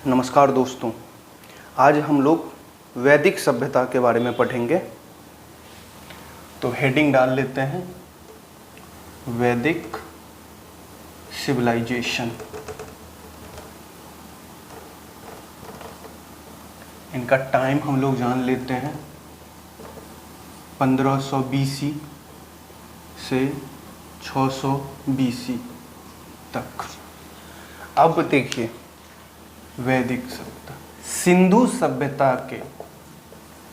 नमस्कार दोस्तों, आज हम लोग वैदिक सभ्यता के बारे में पढ़ेंगे। तो हेडिंग डाल लेते हैं, वैदिक सिविलाइजेशन। इनका टाइम हम लोग जान लेते हैं 1500 BC से 600 BC तक। अब देखिए, वैदिक सभ्यता, सिंधु सभ्यता के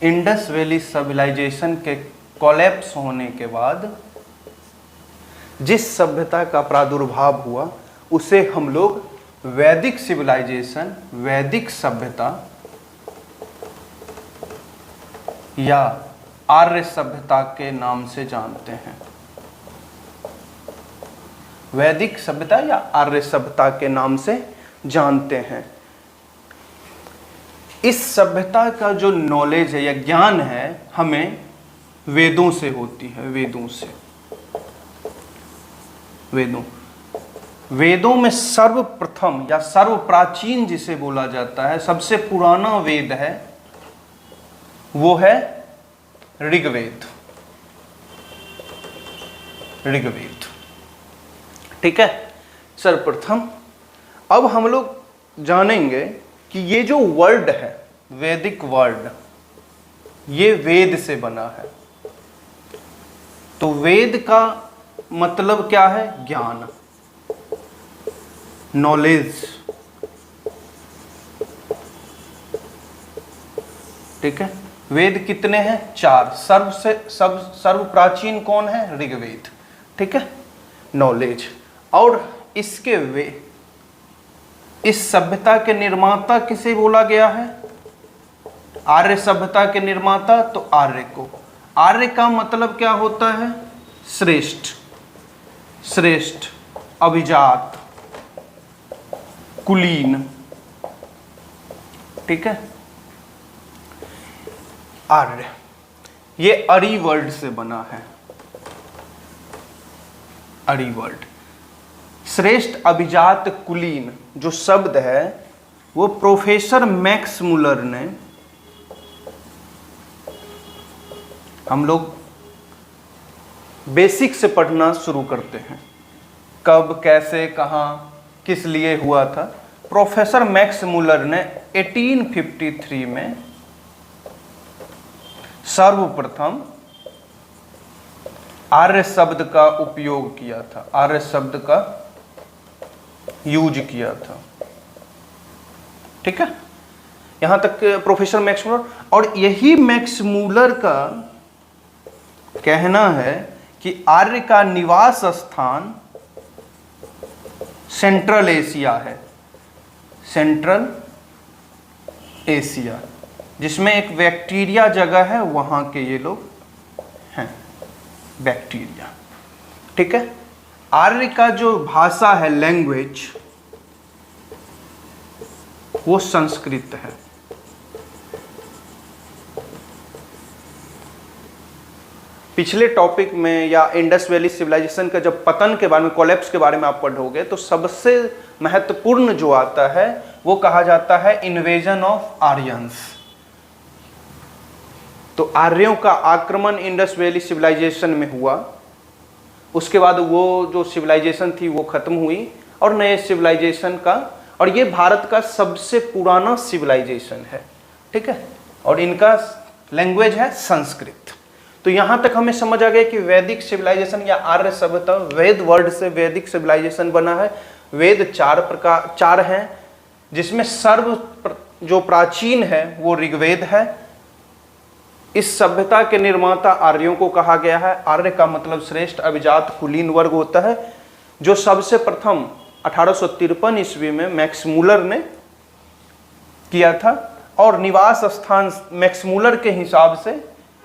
इंडस वैली सिविलाइजेशन के कोलैप्स होने के बाद जिस सभ्यता का प्रादुर्भाव हुआ उसे हम लोग वैदिक सिविलाइजेशन, वैदिक सभ्यता या आर्य सभ्यता के नाम से जानते हैं। वैदिक सभ्यता या आर्य सभ्यता के नाम से जानते हैं। इस सभ्यता का जो नॉलेज है या ज्ञान है हमें वेदों से होती है। वेदों में सर्वप्रथम या सर्वप्राचीन जिसे बोला जाता है, सबसे पुराना वेद है वो है ऋग्वेद। ठीक है, सर्वप्रथम। अब हम लोग जानेंगे कि ये जो वर्ड है, वैदिक वर्ड, ये वेद से बना है। तो वेद का मतलब क्या है? ज्ञान, नॉलेज। ठीक है, वेद कितने हैं? 4। सर्व प्राचीन कौन है? ऋग्वेद। ठीक है, नॉलेज। और इसके इस सभ्यता के निर्माता किसे बोला गया है? आर्य सभ्यता के निर्माता, तो आर्य को। आर्य का मतलब क्या होता है? श्रेष्ठ, अभिजात, कुलीन। ठीक है, आर्य, ये अरी वर्ड से बना है। अरी वर्ड, श्रेष्ठ, अभिजात, कुलीन जो शब्द है वो प्रोफेसर मैक्स मुलर ने, हम लोग बेसिक से पढ़ना शुरू करते हैं, कब, कैसे, कहाँ, किस लिए हुआ था। प्रोफेसर मैक्स मुलर ने 1853 में सर्वप्रथम आर्य शब्द का उपयोग किया था, आर्य शब्द का यूज किया था। ठीक है, यहां तक प्रोफेसर मैक्स मुलर। और यही मैक्स मुलर का कहना है कि आर्य का निवास स्थान सेंट्रल एशिया है। सेंट्रल एशिया, जिसमें एक बैक्टीरिया जगह है, वहां के ये लोग हैं, बैक्टीरिया। ठीक है, आर्य का जो भाषा है, लैंग्वेज, वो संस्कृत है। पिछले टॉपिक में या इंडस वैली सिविलाइजेशन का जब पतन के बारे में, कोलैप्स के बारे में आप पढ़ोगे तो सबसे महत्वपूर्ण जो आता है वो कहा जाता है इन्वेजन ऑफ आर्यंस। तो आर्यों का आक्रमण इंडस वैली सिविलाइजेशन में हुआ। उसके बाद वो जो सिविलाइजेशन थी वो खत्म हुई और नए सिविलाइजेशन का, और ये भारत का सबसे पुराना सिविलाइजेशन है। ठीक है, और इनका लैंग्वेज है संस्कृत। तो यहाँ तक हमें समझ आ गया कि वैदिक सिविलाइजेशन या आर्य सभ्यता, वेद वर्ड से वैदिक सिविलाइजेशन बना है। वेद चार हैं, जिसमें जो प्राचीन है वो ऋग्वेद है। इस सभ्यता के निर्माता आर्यों को कहा गया है। आर्य का मतलब श्रेष्ठ, अभिजात, कुलीन वर्ग होता है, जो सबसे प्रथम 1853 ईस्वी में मैक्स मुलर ने किया था। और निवास स्थान मैक्स मुलर के हिसाब से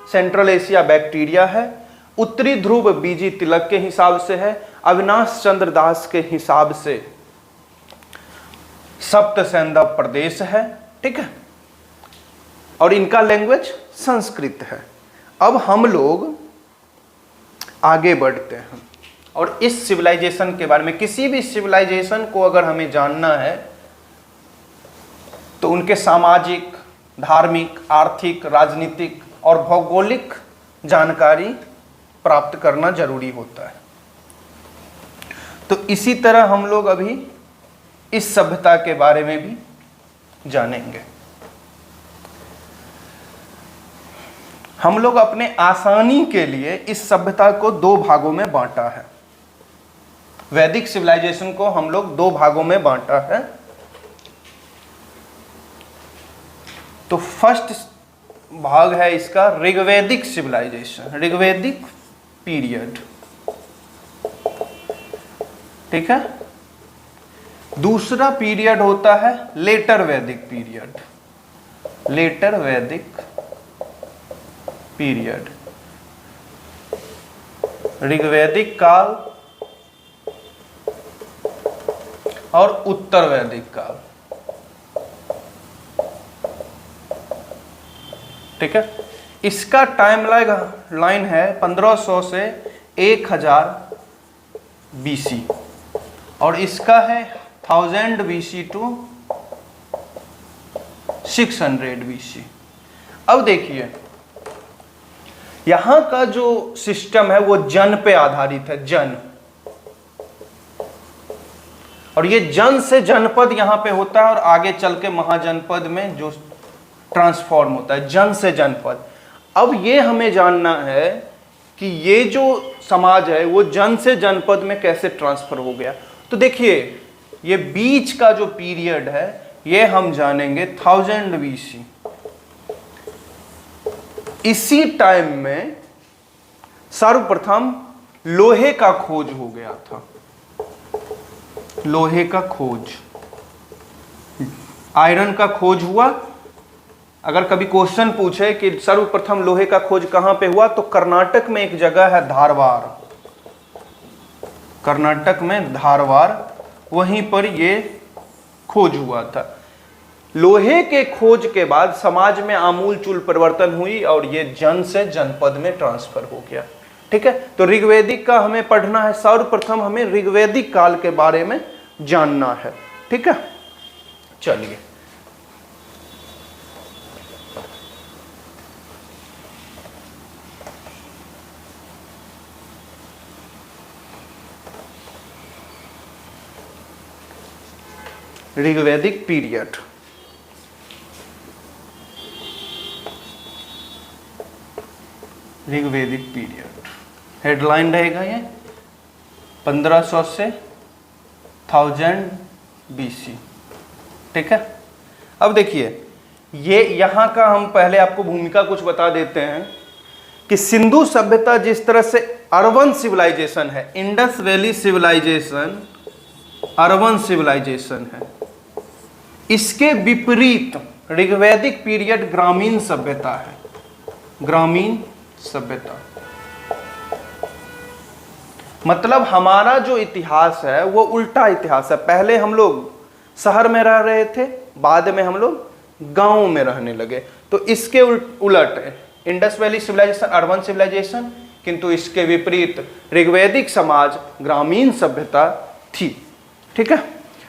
सेंट्रल एशिया बैक्टीरिया है। उत्तरी ध्रुव बीजी तिलक के हिसाब से है। अविनाश चंद्र दास के हिसाब से सप्त सैंधव प्रदेश है। ठीक है, और इनका लैंग्वेज संस्कृत है। अब हम लोग आगे बढ़ते हैं और इस सिविलाइजेशन के बारे में, किसी भी सिविलाइजेशन को अगर हमें जानना है तो उनके सामाजिक, धार्मिक, आर्थिक, राजनीतिक और भौगोलिक जानकारी प्राप्त करना जरूरी होता है। तो इसी तरह हम लोग अभी इस सभ्यता के बारे में भी जानेंगे। हम लोग अपने आसानी के लिए इस सभ्यता को दो भागों में बांटा है। वैदिक सिविलाइजेशन को हम लोग दो भागों में बांटा है। तो फर्स्ट भाग है इसका ऋग्वैदिक सिविलाइजेशन, ऋग्वैदिक पीरियड, ठीक है। दूसरा पीरियड होता है लेटर वैदिक पीरियड, लेटर वैदिक पीरियड, ऋग्वैदिक काल और उत्तर वैदिक काल, ठीक है। इसका टाइम लाइन है 1500 से 1000 BC और इसका है 1000 BC टू 600 BC। अब देखिए यहां का जो सिस्टम है वो जन पे आधारित है, जन, और ये जन से जनपद यहां पे होता है और आगे चल के महाजनपद में जो ट्रांसफॉर्म होता है, जन से जनपद। अब ये हमें जानना है कि ये जो समाज है वो जन से जनपद में कैसे ट्रांसफर हो गया। तो देखिए ये बीच का जो पीरियड है ये हम जानेंगे 1000 BC। इसी टाइम में सर्वप्रथम लोहे का खोज हो गया था, लोहे का खोज, आयरन का खोज हुआ। अगर कभी क्वेश्चन पूछे कि सर्वप्रथम लोहे का खोज कहां पे हुआ, तो कर्नाटक में एक जगह है धारवाड़, कर्नाटक में धारवाड़, वहीं पर ये खोज हुआ था। लोहे के खोज के बाद समाज में आमूलचूल परिवर्तन हुई और ये जन से जनपद में ट्रांसफर हो गया, ठीक है। तो ऋग्वैदिक का हमें पढ़ना है, सर्वप्रथम हमें ऋग्वैदिक काल के बारे में जानना है, ठीक है। चलिए ऋग्वैदिक पीरियड, ऋग्वैदिक पीरियड हेडलाइन रहेगा ये 1500 से 1000 BC, ठीक है। अब देखिए ये यहाँ का हम पहले आपको भूमिका कुछ बता देते हैं कि सिंधु सभ्यता जिस तरह से अर्बन सिविलाइजेशन है, Indus valley civilisation urban civilisation है, इसके विपरीत ऋग्वैदिक पीरियड ग्रामीण सभ्यता है, ग्रामीण सभ्यता। मतलब हमारा जो इतिहास है वो उल्टा इतिहास है। पहले हम लोग शहर में रह रहे थे, बाद में हम लोग गांव में रहने लगे। तो इसके उलट है Indus valley civilisation urban civilisation, किंतु इसके विपरीत ऋग्वैदिक समाज ग्रामीण सभ्यता थी, ठीक है।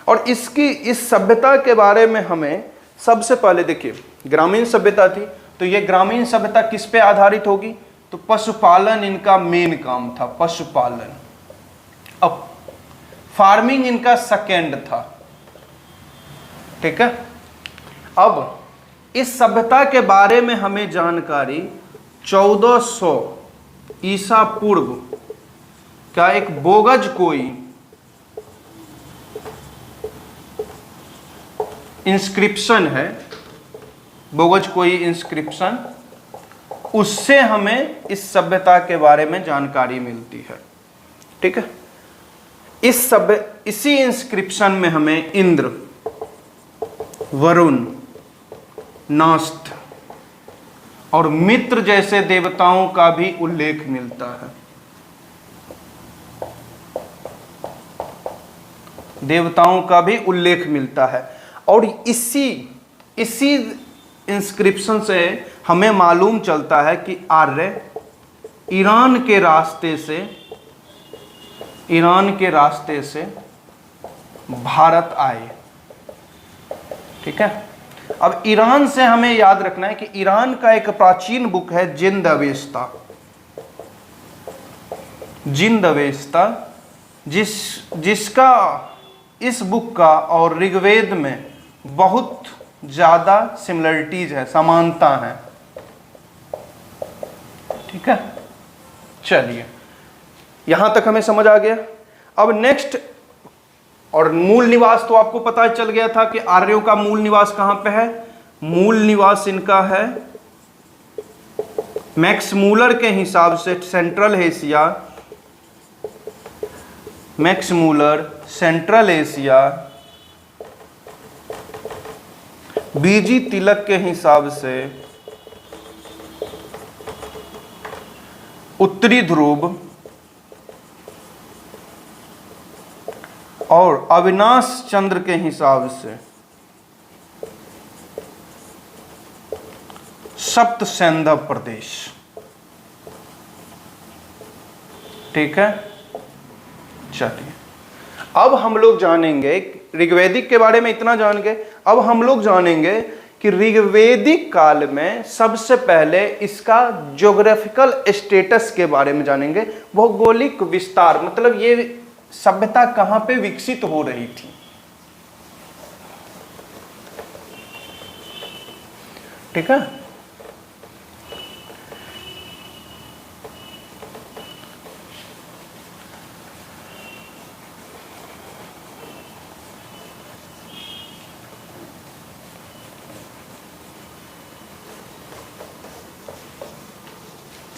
और इसकी इस सभ्यता के बारे में हमें सबसे पहले देखिए, ग्रामीण सभ्यता थी तो ये ग्रामीण सभ्यता किस पे आधारित होगी, तो पशुपालन इनका मेन काम था, पशुपालन। अब फार्मिंग इनका सेकेंड था, ठीक है। अब इस सभ्यता के बारे में हमें जानकारी 1400 ईसा पूर्व का एक बोगज कोई इंस्क्रिप्शन है, बोगज कोई इंस्क्रिप्शन, उससे हमें इस सभ्यता के बारे में जानकारी मिलती है, ठीक है। इसी इंस्क्रिप्शन में हमें इंद्र, वरुण, नास्त और मित्र जैसे देवताओं का भी उल्लेख मिलता है। देवताओं का भी उल्लेख मिलता है और इसी इंस्क्रिप्शन से हमें मालूम चलता है कि आर्य ईरान के रास्ते से भारत आए, ठीक है। अब ईरान से हमें याद रखना है कि ईरान का एक प्राचीन बुक है जिंद अवेस्ता, जिंद अवेस्ता, जिसका इस बुक का और ऋग्वेद में बहुत ज़्यादा सिमिलरिटीज है, समानता है। ठीक है, चलिए यहां तक हमें समझ आ गया। अब नेक्स्ट, और मूल निवास तो आपको पता चल गया था कि आर्यों का मूल निवास कहां पे है। मूल निवास इनका है मैक्स मूलर के हिसाब से central Asia, Max Muller central Asia, BG Tilak के हिसाब से उत्तरी ध्रुव, और अविनाश चंद्र के हिसाब से सप्त सैंधव प्रदेश। ठीक है, चलिए अब हम लोग जानेंगे, ऋग्वेदिक के बारे में इतना जान गए, अब हम लोग जानेंगे कि ऋग्वेदिक काल में सबसे पहले इसका ज्योग्राफिकल स्टेटस के बारे में जानेंगे, भौगोलिक विस्तार, मतलब ये सभ्यता कहां पे विकसित हो रही थी। ठीक है,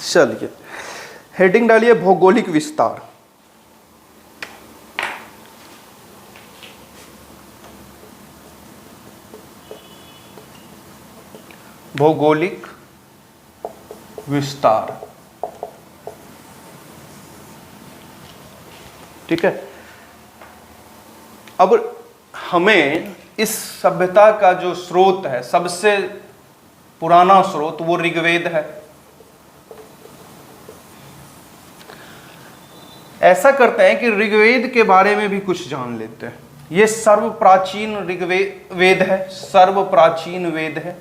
चलिए हेडिंग डालिए भौगोलिक विस्तार। भौगोलिक विस्तार। ठीक है, अब हमें इस सभ्यता का जो स्रोत है, सबसे पुराना स्रोत, वो ऋग्वेद है। ऐसा करते हैं कि ऋग्वेद के बारे में भी कुछ जान लेते हैं। ये सर्व प्राचीन ऋग्वेद वेद है, सर्व प्राचीन वेद है।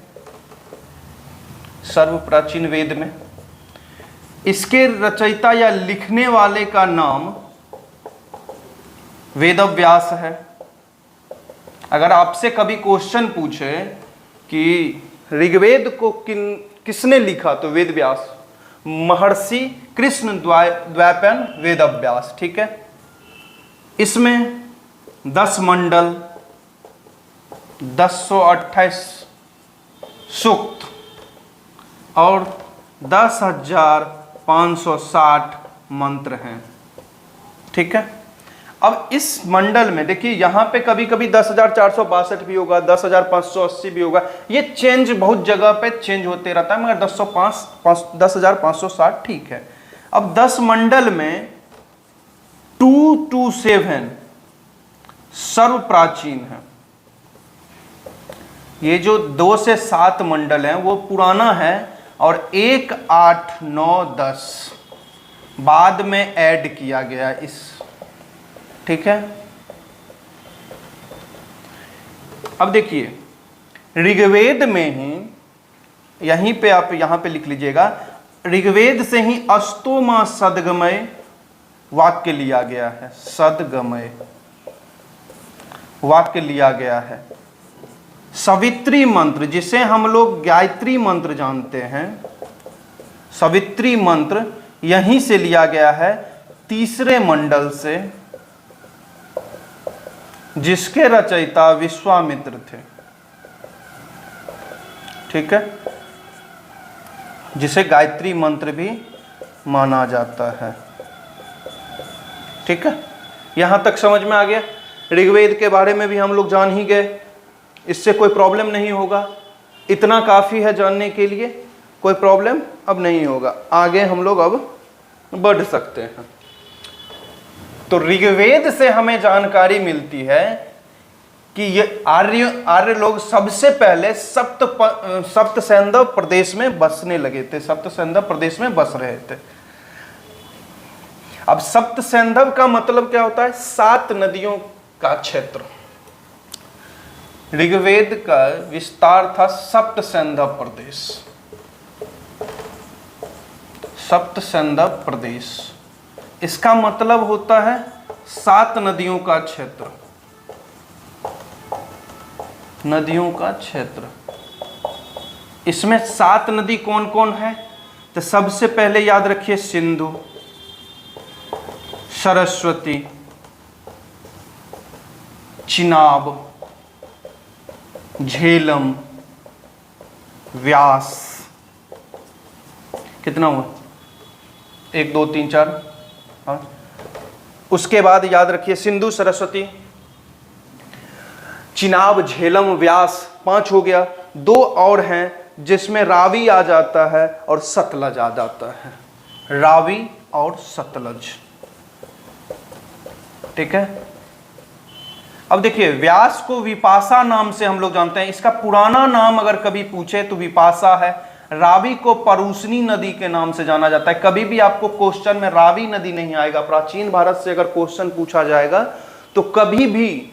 सर्व प्राचीन वेद में इसके रचयिता या लिखने वाले का नाम वेदव्यास है। अगर आपसे कभी क्वेश्चन पूछे कि ऋग्वेद को किसने लिखा, तो वेदव्यास, महर्षि कृष्ण द्वैपायन वेदव्यास। ठीक है, इसमें 10 मंडल, 1028 सूक्त और 10,560 मंत्र हैं। ठीक है, अब इस मंडल में देखिए, यहां पे कभी कभी 10,462 भी होगा, 10,580 भी होगा, ये चेंज बहुत जगह पे चेंज होते रहता है, मगर 10,560 ठीक है। अब 10 मंडल में 2 to 7 सर्व प्राचीन है। ये जो 2 से 7 मंडल हैं वो पुराना है, और 1, 8, 9, 10 बाद में ऐड किया गया इस। ठीक है, अब देखिए ऋग्वेद में ही, यहीं पे आप यहां पे लिख लीजिएगा, ऋग्वेद से ही अस्तोमा सदगमय वाक्य लिया गया है। सदगमय वाक्य लिया गया है। सवित्री मंत्र, जिसे हम लोग गायत्री मंत्र जानते हैं, सवित्री मंत्र यहीं से लिया गया है, 3रे मंडल से, जिसके रचयिता विश्वामित्र थे। ठीक है, जिसे गायत्री मंत्र भी माना जाता है। ठीक है, यहां तक समझ में आ गया। ऋग्वेद के बारे में भी हम लोग जान ही गए, इससे कोई प्रॉब्लम नहीं होगा, इतना काफी है जानने के लिए, कोई प्रॉब्लम अब नहीं होगा। आगे हम लोग अब बढ़ सकते हैं। तो ऋग्वेद से हमें जानकारी मिलती है कि ये आर्य लोग सबसे पहले सप्त सैंधव प्रदेश में बसने लगे थे, सप्त सैंधव प्रदेश में बस रहे थे। अब सप्त सैंधव का मतलब क्या होता है? 7 नदियों का क्षेत्र। ऋग्वेद का विस्तार था सप्त सैंधव प्रदेश। सप्त सैंधव प्रदेश, इसका मतलब होता है 7 नदियों का क्षेत्र। नदियों का क्षेत्र, इसमें 7 नदी कौन कौन है? तो सबसे पहले याद रखिए सिंधु, सरस्वती, चिनाब, झेलम, व्यास। कितना हुआ? 1 2 3 4 5। उसके बाद याद रखिए सिंधु, सरस्वती, चिनाब, झेलम, व्यास, 5 हो गया। 2 और हैं जिसमें रावी आ जाता है और सतलज आ जाता है। रावी और सतलज, ठीक है। अब देखिए व्यास को विपाशा नाम से हम लोग जानते हैं। इसका पुराना नाम अगर कभी पूछे तो विपाशा है। रावी को परूसनी नदी के नाम से जाना जाता है। कभी भी आपको क्वेश्चन में रावी नदी नहीं आएगा। प्राचीन भारत से अगर क्वेश्चन पूछा जाएगा तो कभी भी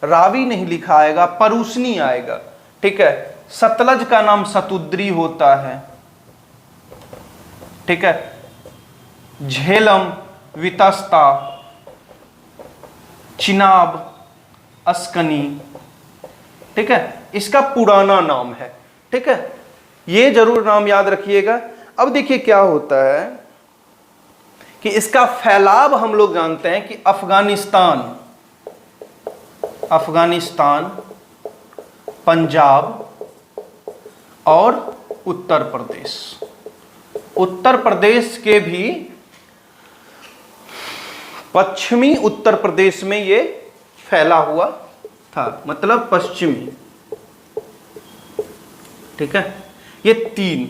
रावी नहीं लिखा आएगा, परूसनी आएगा, ठीक है। सतलज का नाम सतुद्री होता है, ठीक है। झेलम, वितस्ता, चिनाब, अस्कनी, ठीक है, इसका पुराना नाम है, ठीक है। ये जरूर नाम याद रखिएगा। अब देखिए क्या होता है कि इसका फैलाव हम लोग जानते हैं कि अफगानिस्तान, पंजाब और उत्तर प्रदेश। उत्तर प्रदेश के भी पश्चिमी उत्तर प्रदेश में ये फैला हुआ था, मतलब पश्चिमी, ठीक है। ये 3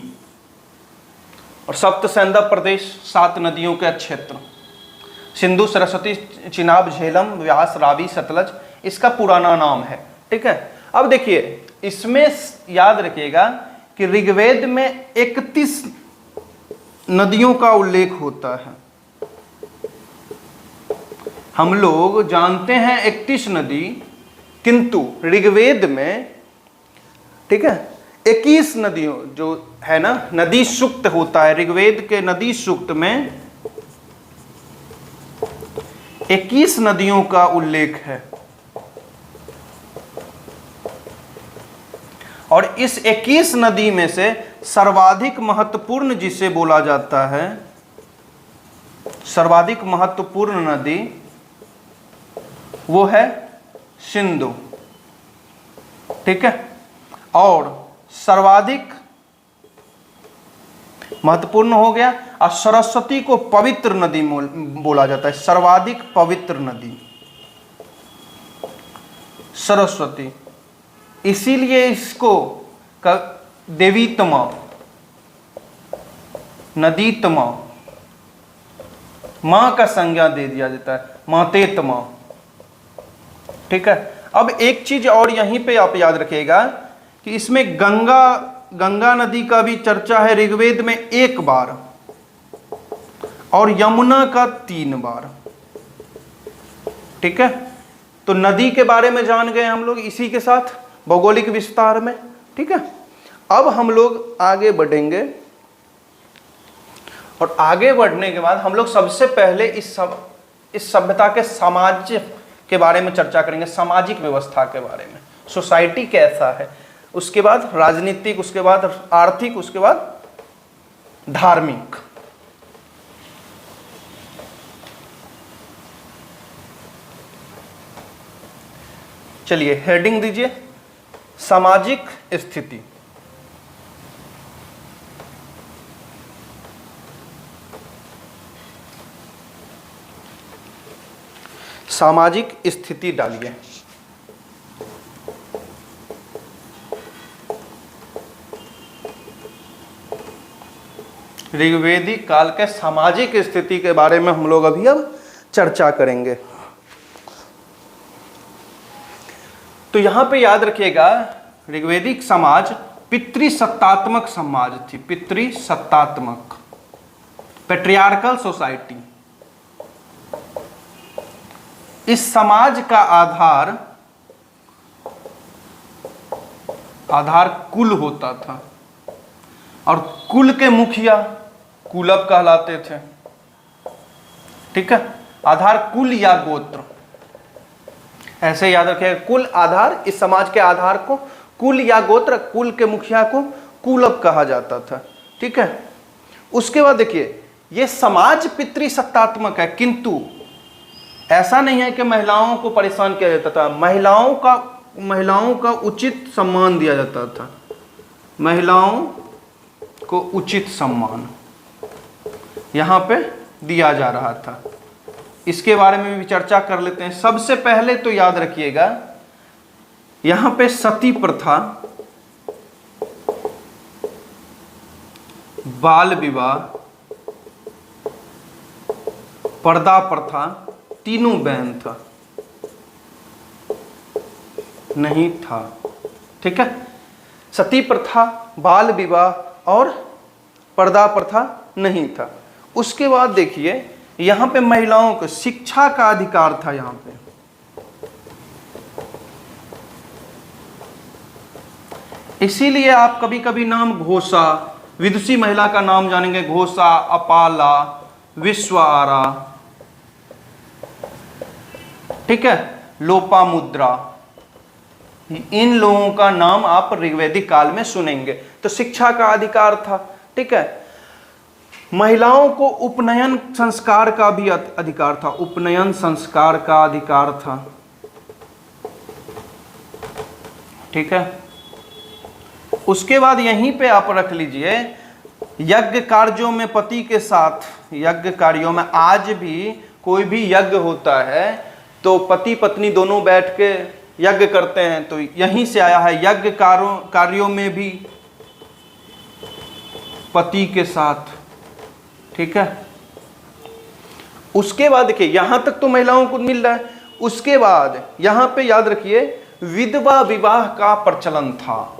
और सप्त सैंधव प्रदेश 7 नदियों का क्षेत्र, सिंधु, सरस्वती, चिनाब, झेलम, व्यास, रावी, सतलज, इसका पुराना नाम है, ठीक है। अब देखिए इसमें याद रखिएगा कि ऋग्वेद में 31 नदियों का उल्लेख होता है। हम लोग जानते हैं 31 नदी, किंतु ऋग्वेद में, ठीक है, 21 नदियों जो है ना, नदी सूक्त होता है ऋग्वेद के। नदी सूक्त में 21 नदियों का उल्लेख है और इस 21 नदी में से सर्वाधिक महत्वपूर्ण जिसे बोला जाता है, सर्वाधिक महत्वपूर्ण नदी वो है सिंधु, ठीक है। और सर्वाधिक महत्वपूर्ण हो गया। और सरस्वती को पवित्र नदी बोला जाता है, सर्वाधिक पवित्र नदी सरस्वती। इसीलिए इसको देवीतमा, नदीतमा, मां का संज्ञा दे दिया जाता है, मातेतमा, ठीक है। अब एक चीज और यहीं पे आप याद रखिएगा कि इसमें गंगा नदी का भी चर्चा है ऋग्वेद में 1 बार और यमुना का 3 बार, ठीक है। तो नदी के बारे में जान गए हम लोग इसी के साथ भौगोलिक विस्तार में, ठीक है। अब हम लोग आगे बढ़ेंगे और आगे बढ़ने के बाद हम लोग सबसे पहले इस सभ्यता के समाज के बारे में चर्चा करेंगे, सामाजिक व्यवस्था के बारे में, सोसाइटी कैसा है। उसके बाद राजनीतिक, उसके बाद आर्थिक, उसके बाद धार्मिक। चलिए हेडिंग दीजिए, सामाजिक स्थिति। सामाजिक स्थिति डालिए। ऋग्वेदिक काल के सामाजिक स्थिति के बारे में हम लोग अभी अब चर्चा करेंगे। तो यहां पे याद रखिएगा ऋग्वेदिक समाज पितृसत्तात्मक समाज थी, पितृसत्तात्मक, पैट्रियार्कल सोसाइटी। इस समाज का आधार आधार कुल होता था, और कुल के मुखिया कुलप कहलाते थे। ठीक है, आधार कुल या गोत्र, ऐसे याद रखिएगा। कुल आधार, इस समाज के आधार को कुल या गोत्र, कुल के मुखिया को कुलप कहा जाता था। ठीक है, उसके बाद देखिए ये समाज पितृसत्तात्मक है, किंतु ऐसा नहीं है कि महिलाओं को परेशान किया जाता था। महिलाओं का उचित सम्मान दिया जाता था। महिलाओं को उचित सम्मान यहाँ पे दिया जा रहा था। इसके बारे में भी चर्चा कर लेते हैं। सबसे पहले तो याद रखिएगा, यहाँ पे सती प्रथा, बाल विवाह, पर्दा प्रथा तीनों बैन था, नहीं था। ठीक है, सती प्रथा, बाल विवाह और पर्दा प्रथा नहीं था। उसके बाद देखिए यहाँ पे महिलाओं को शिक्षा का अधिकार था। यहाँ पे इसीलिए आप कभी कभी नाम घोषा, विदुषी महिला का नाम जानेंगे, घोषा, अपाला, विश्वारा, ठीक है, लोपामुद्रा, इन लोगों का नाम आप ऋग्वैदिक काल में सुनेंगे। तो शिक्षा का अधिकार था। ठीक है, महिलाओं को उपनयन संस्कार का भी अधिकार था। उपनयन संस्कार का अधिकार था। ठीक है, उसके बाद यहीं पे आप रख लीजिए, यज्ञ कार्यों में पति के साथ, यज्ञ कार्यों में आज भी कोई भी यज्ञ होता है तो पति पत्नी दोनों बैठ के यज्ञ करते हैं, तो यहीं से आया है, यज्ञ कार्यों में भी पति के साथ। ठीक है, उसके बाद देखिए यहां तक तो महिलाओं को मिल रहा है। उसके बाद यहां पे याद रखिए विधवा विवाह का प्रचलन था।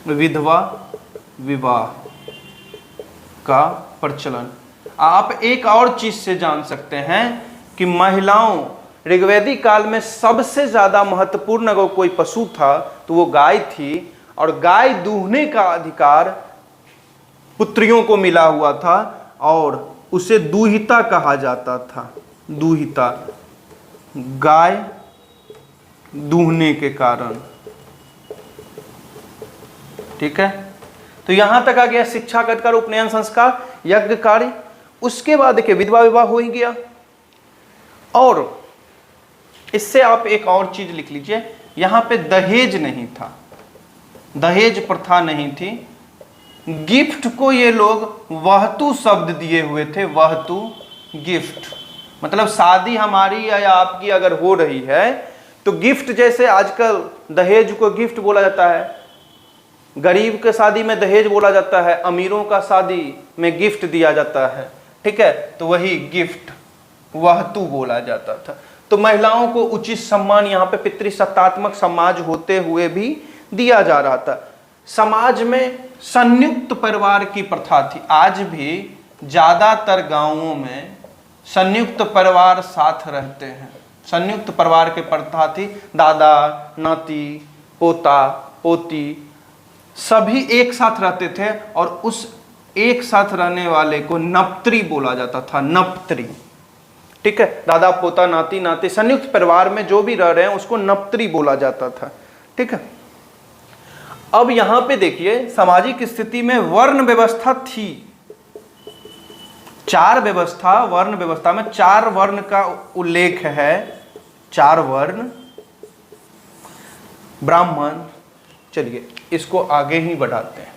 विधवा विवाह का प्रचलन। आप एक और चीज से जान सकते हैं कि महिलाओं, ऋग्वैदिक काल में सबसे ज्यादा महत्वपूर्ण अगर कोई पशु था तो वो गाय थी, और गाय दूहने का अधिकार पुत्रियों को मिला हुआ था और उसे दूहिता कहा जाता था। दूहिता, गाय दूहने के कारण। ठीक है, तो यहां तक आ गया शिक्षा का अधिकार, उपनयन संस्कार, यज्ञ कार्य। उसके बाद देखिए विधवा विवाह हो ही गया, और इससे आप एक और चीज लिख लीजिए, यहां पे दहेज नहीं था, दहेज प्रथा नहीं थी। गिफ्ट को ये लोग वहतु शब्द दिए हुए थे। वहतु, गिफ्ट, मतलब शादी हमारी या आपकी अगर हो रही है तो गिफ्ट, जैसे आजकल दहेज को गिफ्ट बोला जाता है, गरीब के शादी में दहेज बोला जाता है, अमीरों का शादी में गिफ्ट दिया जाता है। ठीक है, तो वही गिफ्ट, वहतु बोला जाता था। तो महिलाओं को उचित सम्मान यहाँ पे पितृसत्तात्मक समाज होते हुए भी दिया जा रहा था। समाज में संयुक्त परिवार की प्रथा थी। आज भी ज्यादातर गांवों में संयुक्त परिवार साथ रहते हैं। संयुक्त परिवार की प्रथा थी। दादा, नाती, पोता, पोती सभी एक साथ रहते थे, और उस एक साथ रहने वाले को नपत्री बोला जाता था। नपत्री, ठीक है, दादा, पोता, नाती, नाती, संयुक्त परिवार में जो भी रह रहे हैं उसको नपत्री बोला जाता था। ठीक है, अब यहां पे देखिए सामाजिक स्थिति में वर्ण व्यवस्था थी। चार व्यवस्था, वर्ण व्यवस्था में 4 वर्ण का उल्लेख है। 4 वर्ण, ब्राह्मण। चलिए इसको आगे ही बढ़ाते हैं।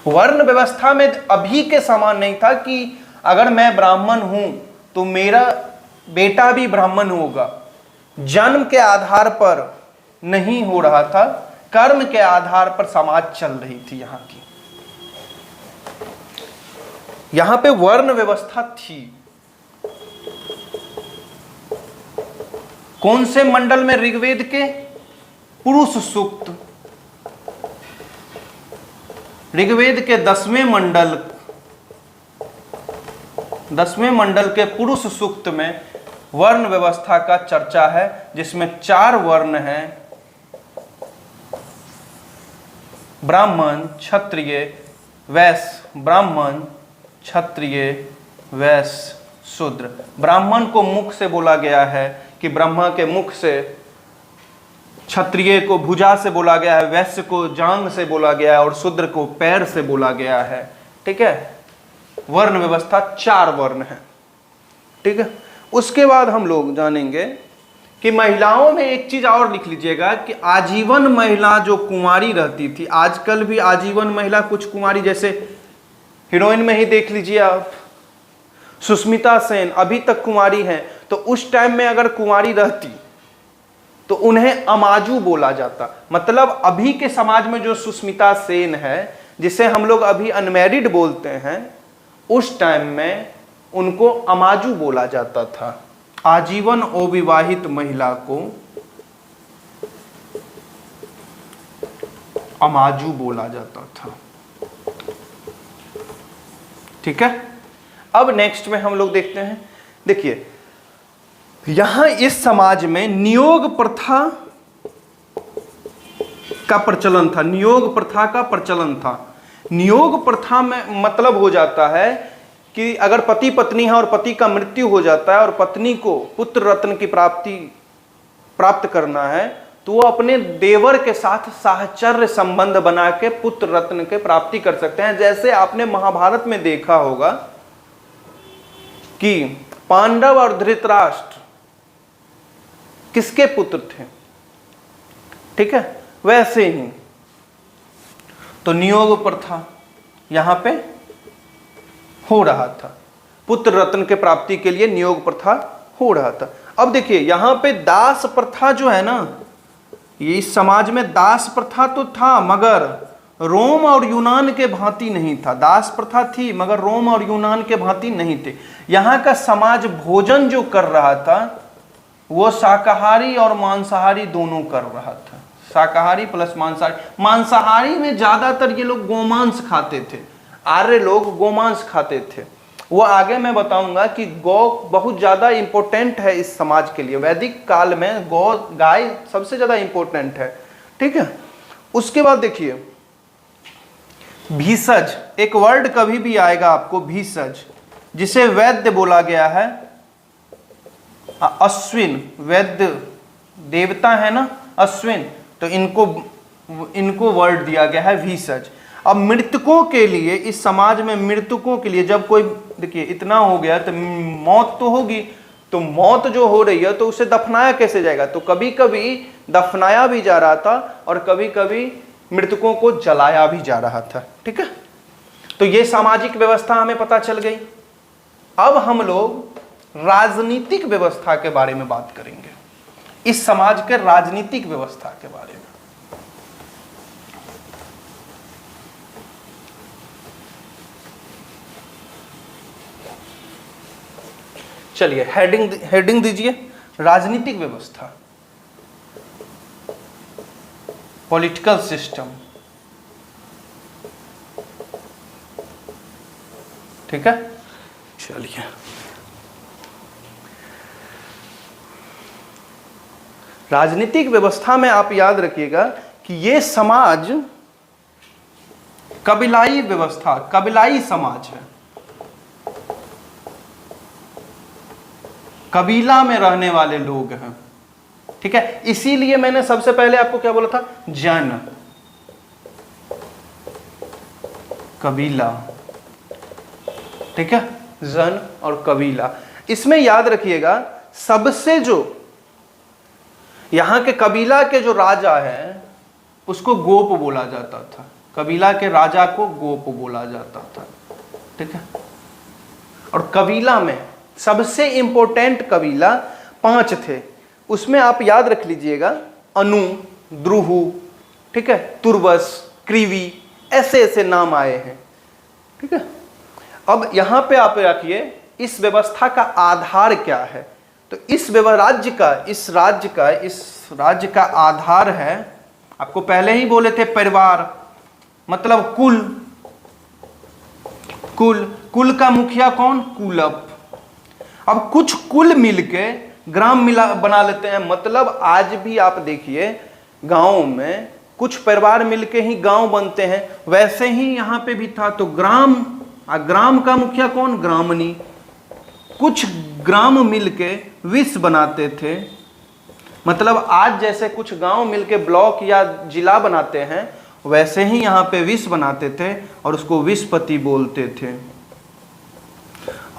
वर्ण व्यवस्था में अभी के समान नहीं था कि अगर मैं ब्राह्मण हूं तो मेरा बेटा भी ब्राह्मण होगा। जन्म के आधार पर नहीं हो रहा था, कर्म के आधार पर समाज चल रही थी यहाँ की। यहां पे वर्ण व्यवस्था थी। कौन से मंडल में? ऋग्वेद के पुरुष सूक्त, ऋग्वेद के 10वें मंडल के पुरुष सूक्त में वर्ण व्यवस्था का चर्चा है, जिसमें 4 वर्ण हैं, ब्राह्मण, क्षत्रिय, वैश्य, ब्राह्मण, क्षत्रिय, वैश्य, शूद्र। ब्राह्मण को मुख से बोला गया है कि ब्रह्मा के मुख से, क्षत्रिय को भुजा से बोला गया है, वैश्य को जांग से बोला गया है और शूद्र को पैर से बोला गया है। ठीक है, वर्ण व्यवस्था 4 वर्ण है। ठीक है, उसके बाद हम लोग जानेंगे कि महिलाओं में एक चीज और लिख लीजिएगा कि आजीवन महिला जो कुंवारी रहती थी, आजकल भी आजीवन महिला कुछ कुंवारी, जैसे हीरोइन में ही देख लीजिए आप, सुष्मिता सेन अभी तक कुंवारी हैं, तो उस टाइम में अगर कुंवारी रहती तो उन्हें अमाजू बोला जाता। मतलब अभी के समाज में जो सुष्मिता सेन है, जिसे हम लोग अभी अनमैरिड बोलते हैं, उस टाइम में उनको अमाजू बोला जाता था। आजीवन अविवाहित महिला को अमाजू बोला जाता था। ठीक है, अब नेक्स्ट में हम लोग देखते हैं, देखिए यहां इस समाज में नियोग प्रथा का प्रचलन था। नियोग प्रथा का प्रचलन था। नियोग प्रथा में मतलब हो जाता है कि अगर पति पत्नी है और पति का मृत्यु हो जाता है और पत्नी को पुत्र रत्न की प्राप्त करना है, तो वो अपने देवर के साथ साहचर्य संबंध बना के पुत्र रत्न के प्राप्ति कर सकते हैं। जैसे आपने महाभारत में देखा होगा कि पांडव और धृतराष्ट्र किसके पुत्र थे। ठीक है, वैसे ही तो नियोग प्रथा यहां पे हो रहा था, पुत्र रत्न के प्राप्ति के लिए नियोग प्रथा हो रहा था। अब देखिए यहां पे दास प्रथा जो है ना, ये इस समाज में दास प्रथा तो था, मगर रोम और यूनान के भांति नहीं था। दास प्रथा थी मगर रोम और यूनान के भांति नहीं थे। यहाँ का समाज भोजन जो कर रहा था वो शाकाहारी और मांसाहारी दोनों कर रहा था। शाकाहारी प्लस मांसाहारी। मांसाहारी में ज्यादातर ये लोग गोमांस खाते थे, आर्य लोग गोमांस खाते थे। वो आगे मैं बताऊंगा कि गौ बहुत ज्यादा इंपॉर्टेंट है इस समाज के लिए। वैदिक काल में गौ गाय सबसे ज्यादा इंपॉर्टेंट है। ठीक है, उसके बाद देखिए भीषज, एक वर्ड कभी भी आएगा आपको भीषज, जिसे वैद्य बोला गया है। अश्विन, वैद्य देवता है ना अश्विन, तो इनको वर्ड दिया गया है भीषज। अब मृतकों के लिए, इस समाज में मृतकों के लिए जब कोई, देखिए इतना हो गया तो मौत तो होगी, तो मौत जो हो रही है तो उसे दफनाया कैसे जाएगा। तो कभी कभी दफनाया भी जा रहा था और कभी कभी मृतकों को जलाया भी जा रहा था। ठीक है, तो ये सामाजिक व्यवस्था हमें पता चल गई। अब हम लोग राजनीतिक व्यवस्था के बारे में बात करेंगे, इस समाज के राजनीतिक व्यवस्था के बारे में। चलिए हेडिंग दीजिए, राजनीतिक व्यवस्था, पॉलिटिकल सिस्टम। ठीक है, चलिए राजनीतिक व्यवस्था में आप याद रखिएगा कि ये समाज कबीलाई व्यवस्था, कबीलाई समाज है। कबीला में रहने वाले लोग हैं। ठीक है, इसीलिए मैंने सबसे पहले आपको क्या बोला था, जन, कबीला। ठीक है, जन और कबीला। इसमें याद रखिएगा सबसे जो यहां के कबीला के जो राजा है उसको गोप बोला जाता था। कबीला के राजा को गोप बोला जाता था। ठीक है, और कबीला में सबसे इंपॉर्टेंट कबीला 5 थे। उसमें आप याद रख लीजिएगा अनु, द्रुहु, ठीक है, तुर्वस, क्रीवी, ऐसे ऐसे नाम आए हैं। ठीक है, अब यहां पे आप रखिए इस व्यवस्था का आधार क्या है। तो इस राज्य का आधार है, आपको पहले ही बोले थे, परिवार मतलब कुल का मुखिया कौन, कुलप। अब कुछ कुल मिलके ग्राम मिला बना लेते हैं। मतलब आज भी आप देखिए गांव में कुछ परिवार मिलके ही गांव बनते हैं, वैसे ही यहाँ पे भी था। तो ग्राम का मुखिया कौन? ग्रामनी। कुछ ग्राम मिलके विश्व बनाते थे। मतलब आज जैसे कुछ गांव मिलके ब्लॉक या जिला बनाते हैं, वैसे ही यहाँ पे विश्व बनाते थे और उसको विश्वपति बोलते थे।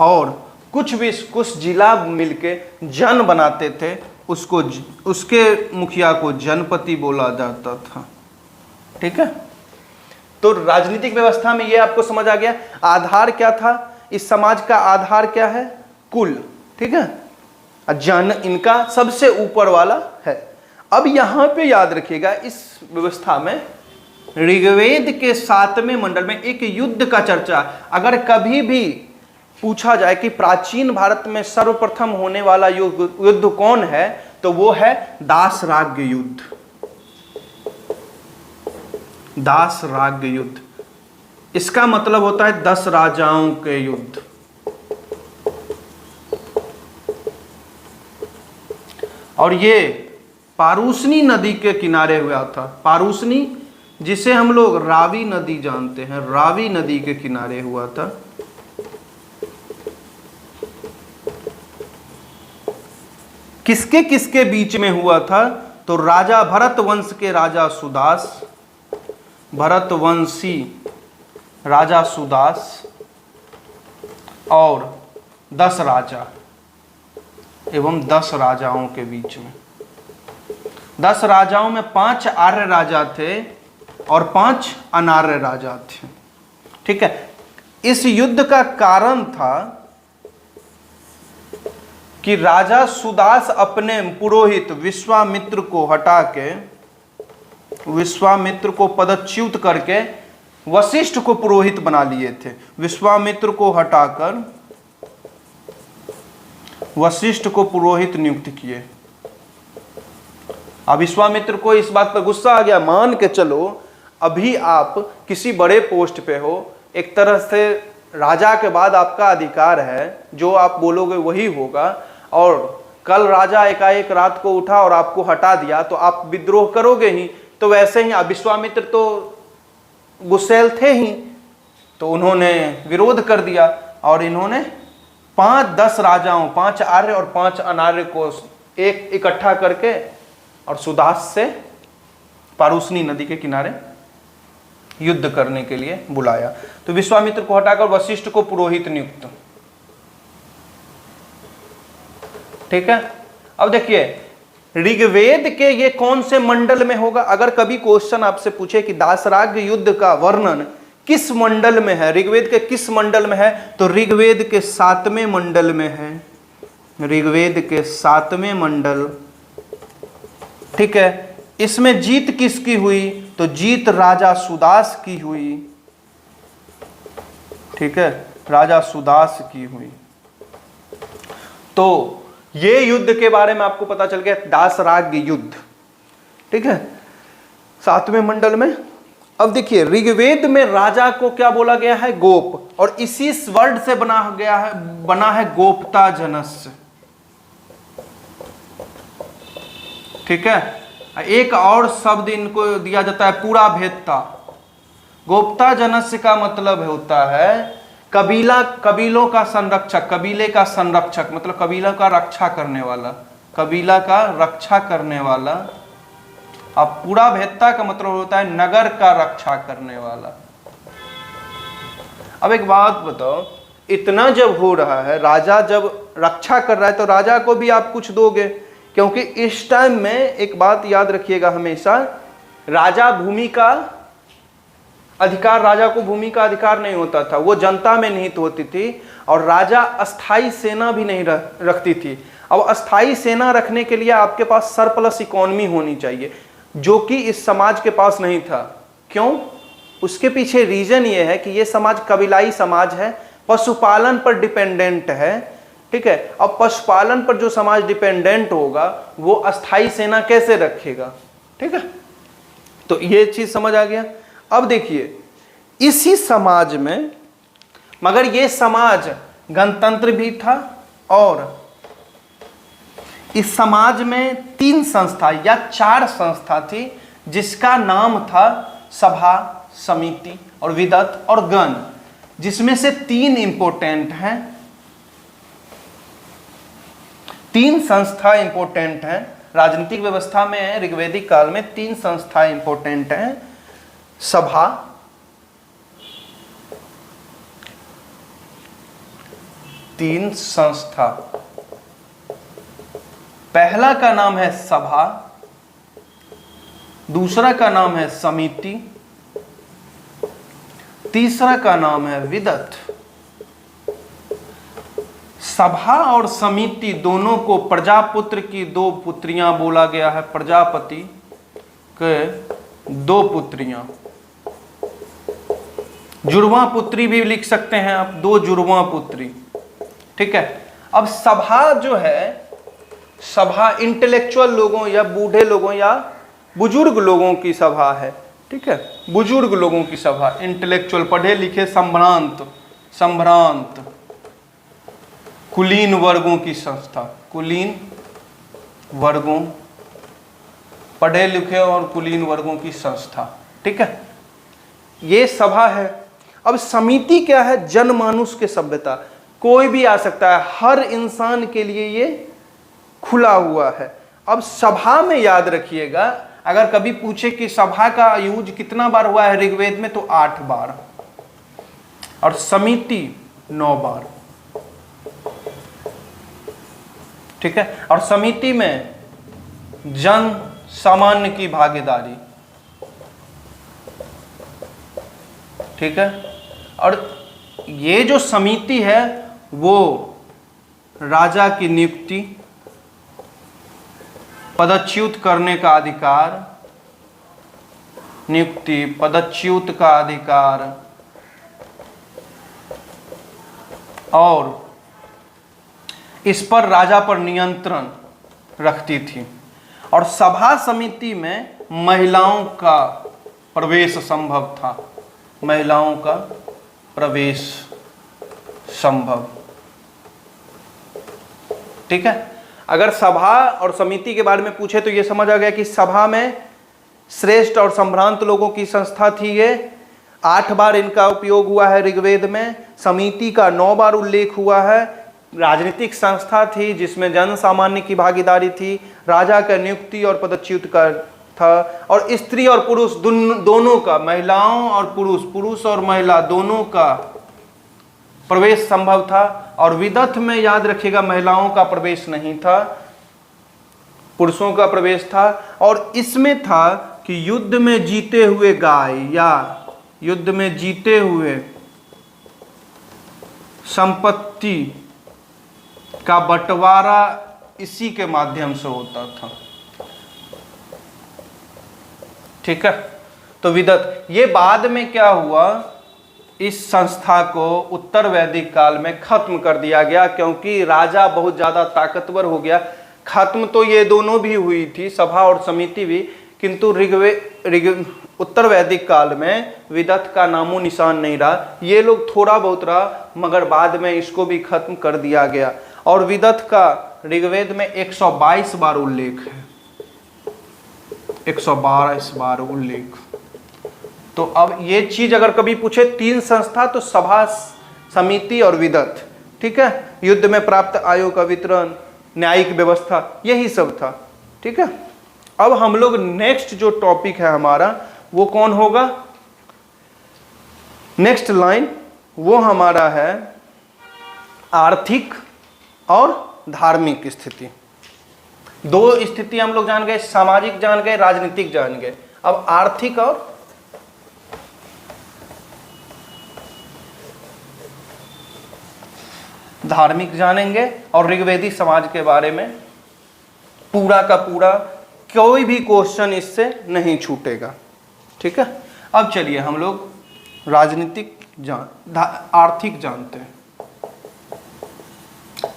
और कुछ जिला मिलके जन बनाते थे, उसके मुखिया को जनपति बोला जाता था। ठीक है, तो राजनीतिक व्यवस्था में ये आपको समझ आ गया। आधार क्या था? इस समाज का आधार क्या है? कुल। ठीक है, जन इनका सबसे ऊपर वाला है। अब यहां पे याद रखिएगा, इस व्यवस्था में ऋग्वेद के 7वें मंडल में एक युद्ध का चर्चा। अगर कभी भी पूछा जाए कि प्राचीन भारत में सर्वप्रथम होने वाला युद्ध कौन है, तो वो है दासराग्य युद्ध। दासराग्य युद्ध, इसका मतलब होता है 10 राजाओं के युद्ध। और ये पारूसनी नदी के किनारे हुआ था। पारूसनी, जिसे हम लोग रावी नदी जानते हैं, रावी नदी के किनारे हुआ था। किसके किसके बीच में हुआ था? तो राजा भरत वंश के राजा सुदास, भरतवंशी राजा सुदास और 10 राजा एवं 10 राजाओं के बीच में। 10 राजाओं में 5 आर्य राजा थे और 5 अनार्य राजा थे। ठीक है, इस युद्ध का कारण था कि राजा सुदास अपने पुरोहित विश्वामित्र को हटा के, विश्वामित्र को पदच्युत करके वशिष्ठ को पुरोहित बना लिए थे। विश्वामित्र को हटाकर वशिष्ठ को पुरोहित नियुक्त किए। अब विश्वामित्र को इस बात पर गुस्सा आ गया। मान के चलो अभी आप किसी बड़े पोस्ट पे हो, एक तरह से राजा के बाद आपका अधिकार है, जो आप बोलोगे वही होगा, और कल राजा एकाएक रात को उठा और आपको हटा दिया तो आप विद्रोह करोगे ही। तो वैसे ही अब विश्वामित्र तो गुस्सैल थे ही, तो उन्होंने विरोध कर दिया और इन्होंने 10 राजाओं, 5 आर्य और 5 अनार्य को एक इकट्ठा करके और सुदास से पारूसनी नदी के किनारे युद्ध करने के लिए बुलाया। तो विश्वामित्र को हटाकर वशिष्ठ को पुरोहित नियुक्त। ठीक है, अब देखिए ऋग्वेद के ये कौन से मंडल में होगा? अगर कभी क्वेश्चन आपसे पूछे कि दासराग्य युद्ध का वर्णन किस मंडल में है, ऋग्वेद के किस मंडल में है, तो ऋग्वेद के 7वें मंडल में है। ऋग्वेद के 7वें मंडल। ठीक है, इसमें जीत किसकी हुई? तो जीत राजा सुदास की हुई। ठीक है, राजा सुदास की हुई। तो ये युद्ध के बारे में आपको पता चल गया, दासराग्य युद्ध। ठीक है, 7वें मंडल में। अब देखिए ऋग्वेद में राजा को क्या बोला गया है? गोप, और इसी वर्ड से बना है गोप्ता जनस्य। ठीक है, एक और शब्द इनको दिया जाता है पूरा भेदता। गोप्ता जनस्य का मतलब होता है कबीलों का संरक्षक, कबीले का संरक्षक, मतलब कबीला का रक्षा करने वाला, कबीला का रक्षा करने वाला। अब पूरा भेदता का मतलब होता है नगर का रक्षा करने वाला। अब एक बात बताओ, इतना जब हो रहा है, राजा जब रक्षा कर रहा है, तो राजा को भी आप कुछ दोगे, क्योंकि इस टाइम में एक बात याद रखिएगा हमेशा, राजा भूमि का अधिकार, राजा को भूमि का अधिकार नहीं होता था, वो जनता में निहित होती थी। और राजा अस्थाई सेना भी नहीं रखती थी। अब अस्थाई सेना रखने के लिए आपके पास सरप्लस इकोनॉमी होनी चाहिए, जो कि इस समाज के पास नहीं था। क्यों? उसके पीछे रीजन ये है कि ये समाज कबीलाई समाज है, पशुपालन पर डिपेंडेंट है। ठीक है, अब पशुपालन पर जो समाज डिपेंडेंट होगा वो अस्थाई सेना कैसे रखेगा? ठीक है, तो ये चीज समझ आ गया। अब देखिए इसी समाज में, मगर ये समाज गणतंत्र भी था और इस समाज में 3 संस्था या 4 संस्था थी जिसका नाम था सभा, समिति और विदत और गण, जिसमें से 3 इंपॉर्टेंट हैं। 3 संस्था इंपॉर्टेंट हैं राजनीतिक व्यवस्था में। ऋग्वैदिक काल में 3 संस्था इंपॉर्टेंट हैं, सभा, 3 संस्था। पहला का नाम है सभा, दूसरा का नाम है समिति, तीसरा का नाम है विदत। सभा और समिति दोनों को प्रजापुत्र की 2 पुत्रियां बोला गया है। प्रजापति के 2 पुत्रियां, जुड़वा पुत्री भी लिख सकते हैं आप, 2 जुड़वा पुत्री। ठीक है। अब सभा जो है, सभा इंटेलेक्चुअल लोगों या बूढ़े लोगों या बुजुर्ग लोगों की सभा है। ठीक है, बुजुर्ग लोगों की सभा, इंटेलेक्चुअल, पढ़े लिखे, संभ्रांत कुलीन वर्गों की संस्था, कुलीन वर्गों, पढ़े लिखे और कुलीन वर्गों की संस्था। ठीक है, ये सभा है। अब समिति क्या है? जनमानुष के सभ्यता, कोई भी आ सकता है, हर इंसान के लिए ये खुला हुआ है। अब सभा में याद रखिएगा, अगर कभी पूछे कि सभा का यूज कितना बार हुआ है ऋग्वेद में, तो 8 बार, और समिति 9 बार। ठीक है, और समिति में जन सामान्य की भागीदारी। ठीक है, और ये जो समिति है वो राजा की नियुक्ति, पदच्युत करने का अधिकार, नियुक्ति, पदच्युत का अधिकार, और इस पर राजा पर नियंत्रण रखती थी। और सभा समिति में महिलाओं का प्रवेश संभव था, महिलाओं का प्रवेश संभव। ठीक है, अगर सभा और समिति के बारे में पूछे तो ये समझ आ गया कि सभा में श्रेष्ठ और संभ्रांत लोगों की संस्था थी, ये 8 बार इनका उपयोग हुआ है ऋग्वेद में। समिति का 9 बार उल्लेख हुआ है। राजनीतिक संस्था थी जिसमें जन सामान्य की भागीदारी थी, राजा का नियुक्ति और पदच्युत का था, और स्त्री और पुरुष दोनों का, महिलाओं और पुरुष और महिला दोनों का प्रवेश संभव था। और विदत में याद रखिएगा महिलाओं का प्रवेश नहीं था, पुरुषों का प्रवेश था। और इसमें था कि युद्ध में जीते हुए गाय या युद्ध में जीते हुए संपत्ति का बंटवारा इसी के माध्यम से होता था। ठीक है, तो विदत, ये बाद में क्या हुआ, इस संस्था को उत्तर वैदिक काल में खत्म कर दिया गया, क्योंकि राजा बहुत ज्यादा ताकतवर हो गया। खत्म तो ये दोनों भी हुई थी, सभा और समिति भी, किंतु उत्तर वैदिक काल में विदत का नामो निशान नहीं रहा। ये लोग थोड़ा बहुत रहा, मगर बाद में इसको भी खत्म कर दिया गया। और विदत का ऋग्वेद में 122 बार उल्लेख है, 122 बार उल्लेख। तो अब ये चीज अगर कभी पूछे, 3 संस्था तो सभा, समिति और विदत। ठीक है, युद्ध में प्राप्त आयों का वितरण, न्यायिक व्यवस्था, यही सब था। ठीक है, अब हम लोग नेक्स्ट जो टॉपिक है हमारा वो कौन होगा, नेक्स्ट लाइन, वो हमारा है आर्थिक और धार्मिक स्थिति। 2 स्थिति हम लोग जान गए, सामाजिक जान गए, राजनीतिक जान गए। अब आर्थिक और धार्मिक जानेंगे, और ऋग्वेदी समाज के बारे में पूरा का पूरा, कोई भी क्वेश्चन इससे नहीं छूटेगा। ठीक है, अब चलिए हम लोग राजनीतिक आर्थिक जानते हैं।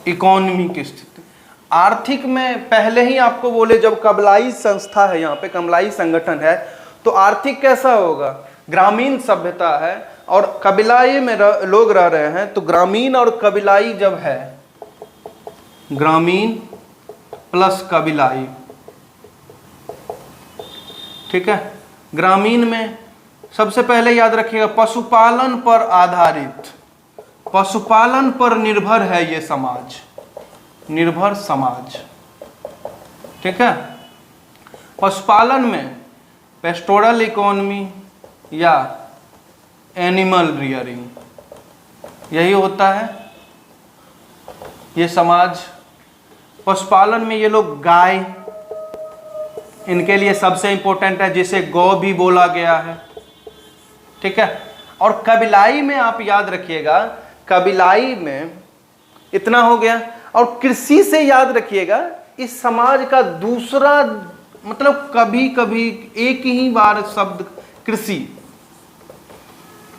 इकोनॉमी की स्थिति, आर्थिक में पहले ही आपको बोले, जब कबलाई संस्था है, यहाँ पे कबलाई संगठन है, तो आर्थिक कैसा होगा, ग्रामीण सभ्यता है और कबीलाई में लोग रह रहे हैं, तो ग्रामीण और कबीलाई जब है ग्रामीण प्लस कबीलाई। ठीक है, ग्रामीण में सबसे पहले याद रखिएगा पशुपालन पर आधारित, पशुपालन पर निर्भर है ये समाज, निर्भर समाज। ठीक है, पशुपालन में पेस्टोरल इकोनॉमी या एनिमल रियरिंग, यही होता है ये समाज। पशुपालन में ये लोग गाय, इनके लिए सबसे इंपॉर्टेंट है, जिसे गौ भी बोला गया है। ठीक है, और कबीलाई में आप याद रखिएगा, कबीलाई में इतना हो गया। और कृषि से याद रखिएगा, इस समाज का दूसरा मतलब कभी कभी एक ही बार शब्द कृषि।